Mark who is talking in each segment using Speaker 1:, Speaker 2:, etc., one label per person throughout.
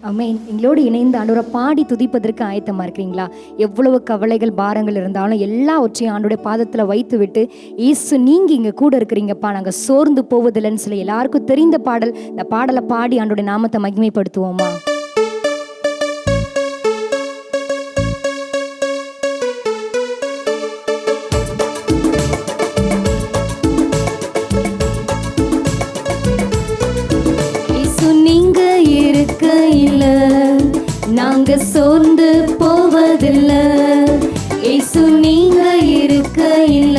Speaker 1: ஆமென். எங்களோடு இணைந்து ஆண்டவரை பாடி துதிப்பதற்கு ஆயத்தமா இருக்கிறீங்களா? எவ்வளவு கவலைகள் பாரங்கள் இருந்தாலும் எல்லாவற்றையும் ஆண்டோடைய பாதத்தில் வைத்து விட்டு, இயேசு நீங்க இங்க கூட இருக்கிறீங்கப்பா, நாங்கள் சோர்ந்து போவதில்லைன்னு சொல்லி எல்லாருக்கும் தெரிந்த பாடல், இந்த பாடலை பாடி ஆண்டோடைய நாமத்தை மகிமைப்படுத்துவோமா? நாங்க சோர்ந்து போவதில்லை, இயேசு நீங்க இருக்கையில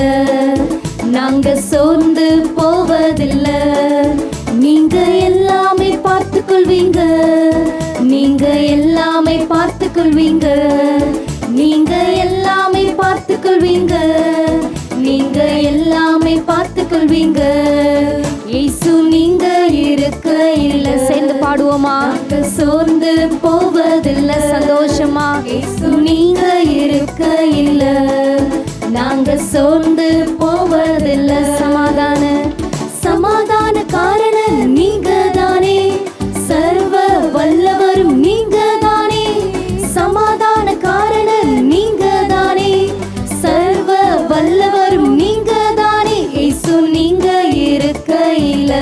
Speaker 1: நாங்க சோர்ந்து போவதில்லை. நீங்க எல்லாமே பார்த்து கொள்வீங்க, நீங்க எல்லாமே பார்த்து கொள்வீங்க, நீங்க எல்லாமே பார்த்து கொள்வீங்க, நீங்க எல்லாமே பார்த்து கொள்வீங்க. இயேசு நீங்க இருக்கையில சேர்ந்து பாடுவோமா? சோர்ந்து போவதில்லை, சந்தோஷமா. இயேசு நீங்க இருக்கையில நாங்க சோர்ந்து போவதில்லை. சமாதான காரணம் நீங்க தானே, சர்வ வல்லவரும் நீங்க தானே. சமாதான காரணம் நீங்க தானே, சர்வ வல்லவரும் நீங்க தானே. இயேசு நீங்க இருக்கையில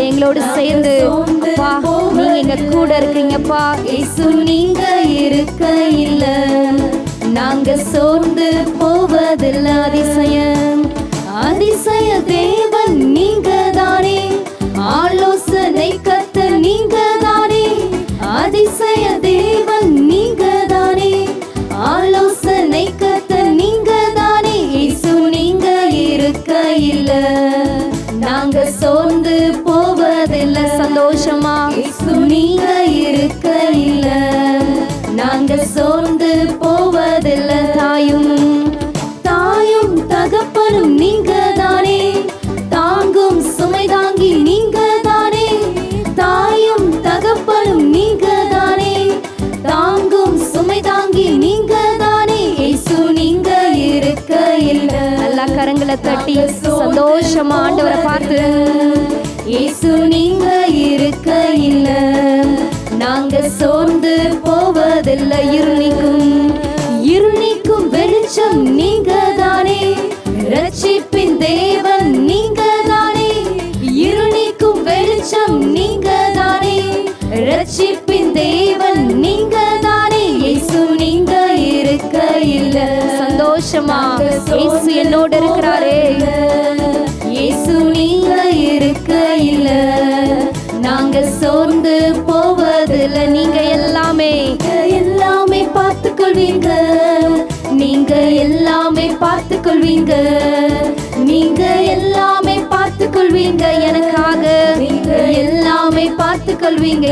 Speaker 1: எங்களோடு சேர்ந்து அப்பா நீங்க எங்க கூட இருக்கீங்கப்பா. இயேசு நீங்க இருக்கையில நாங்க சோர்ந்து போவதில்லை. அதிசய தேவன் நீங்க தானே, ஆலோசனை கர்த்தர் நீங்க தானே. அதிசய தேவன் நீங்க தானே, ஆலோசனை கர்த்தர் நீங்க தானே. இயேசு நீங்க இருக்கையில நாங்க சோர்ந்து போவதில்லை, சந்தோஷமா. இயேசு நீங்க இருக்கையில நாங்க சோர்ந்து போவதில்லை. தாயும் தகப்பனும் நீங்க தானே, தாங்கும் சுமை தாங்கி நீங்க தானே. தாயும் தகப்பனும் நீங்க தானே, தாங்கும் சுமை தாங்கி நீங்க தானே. இயேசு நீங்க இருக்கையில எல்லா கரங்களை தட்டி சந்தோஷமா ஆண்டவரை பார்த்து, இயேசு நீங்க இருக்கையில நாங்க சோர்ந்து போவதில்லை. இருள் நீக்கும் வெளிச்சம் நீங்க தானே, ரட்சிப்பின் தேவன் நீங்க தானே. இருள் நீக்கும் வெளிச்சம் நீங்க தானே, ரட்சிப்பின் தேவன் நீங்க தானே. இயேசு நீங்க இருக்கையில சந்தோஷமா. இயேசு என்னோடு இருக்கிறாரே, இயேசு நீங்க இருக்கையில நாங்க சோர்ந்து போவதில்லை. நீங்க எல்லாமே பார்த்து கொள்வீங்க, நீங்க எல்லாமே பார்த்து கொள்வீங்க, நீங்க எல்லாமே பார்த்து கொள்வீங்க. எனக்காக நீங்க எல்லாமே பார்த்து கொள்வீங்க.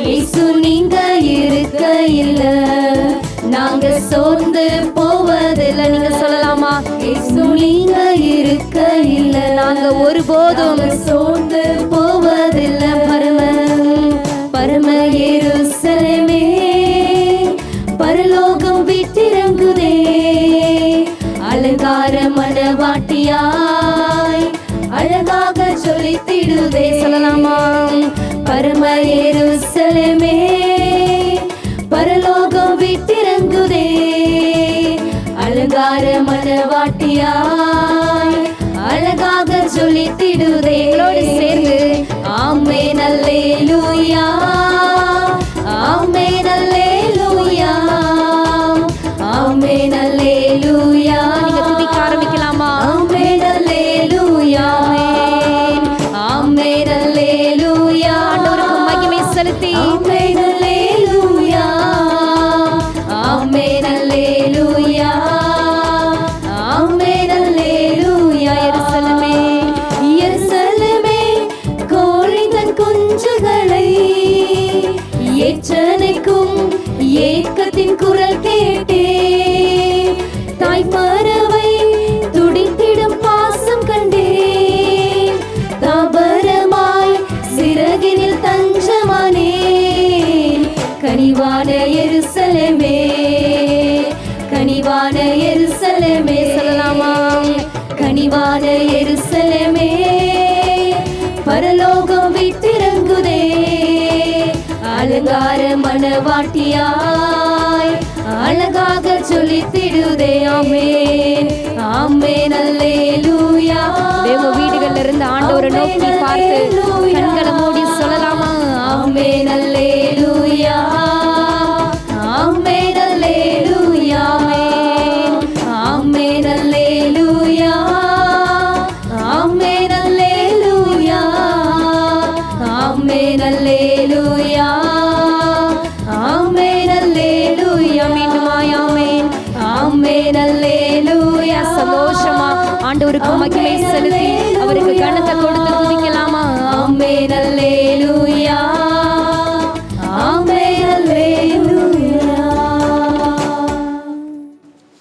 Speaker 1: இயேசு நீங்க இருக்கையில நாங்க சோர்ந்து போவதில்லை. நீங்க சொல்லலாமா? இயேசு நீங்க இருக்கையில நாங்க ஒருபோதும் சோர்ந்து போவதில்லை. பரம எருசலேமே பரலோகம் விட்டிறங்குதே, அலங்கார மணவாட்டியாய் அழகாக சொல்லித்திடுதே. சொல்லலாமா? பரம எருசலேமே பரலோகம் விட்டிறங்குதே, அலங்கார மணவாட்டியாய் அழகாக சொல்லித்திடுதே. சேர்ந்து ஆமென் அல்லேலூயா, ஆமென் அல்லேலூயா, ஆமென் அல்லேலூயா. நீங்க துதிக்க ஆரம்பிக்கலாமா? ஆமென் அல்லேலூயா, ஆமென் அல்லேலூயா. ஆண்டவருக்கு மகிமை செலுத்தி ஆமென் அல்லேலூயா, ஆமென் அல்லேலூயா, ஆமென் அல்லேலூயா. எருசலேமே கோழிதன் குஞ்சுகளை ஏற்றனைக்கும் ஏக்கத்தின் குரல் கேட்டே. தாய் பறவை துடித்திடும் பாசம் கண்டே, தாபரமாய் சிறகினில் தஞ்சமானே. கனிவான எருசலேமே, கனிவான எருசலேமே. சொல்லலாமா? கனிவான எருசலேமே பரலோகம் விட்டிறங்குதே, அலங்கார மணவாட்டியாய் அழகாக சொல்லித்திடுதே. ஆமென் ஆமென் அல்லேலூயா. தேவ வீடுகள்ல இருந்து ஆண்டவரை நோக்கி பார்த்து கண்களை மூடி சொல்லலாமா? ஆமென் அல்லேலூயா ஆமென் அல்லேலூயா ஆமென் அல்லேலூயா ஆமென் அல்லேலூயா ஆமென் அல்லேலூயா ஆமென் அல்லேலூயா. மீண்டுமாய் ஆமென் ஆமென் அல்லேலூயா. சந்தோஷமா ஆண்டவருக்கு மகிமை செலுத்தி அவருக்கு கனத்தை கொடுத்து துதிக்கலாமா? ஆமென் அல்லேலூயா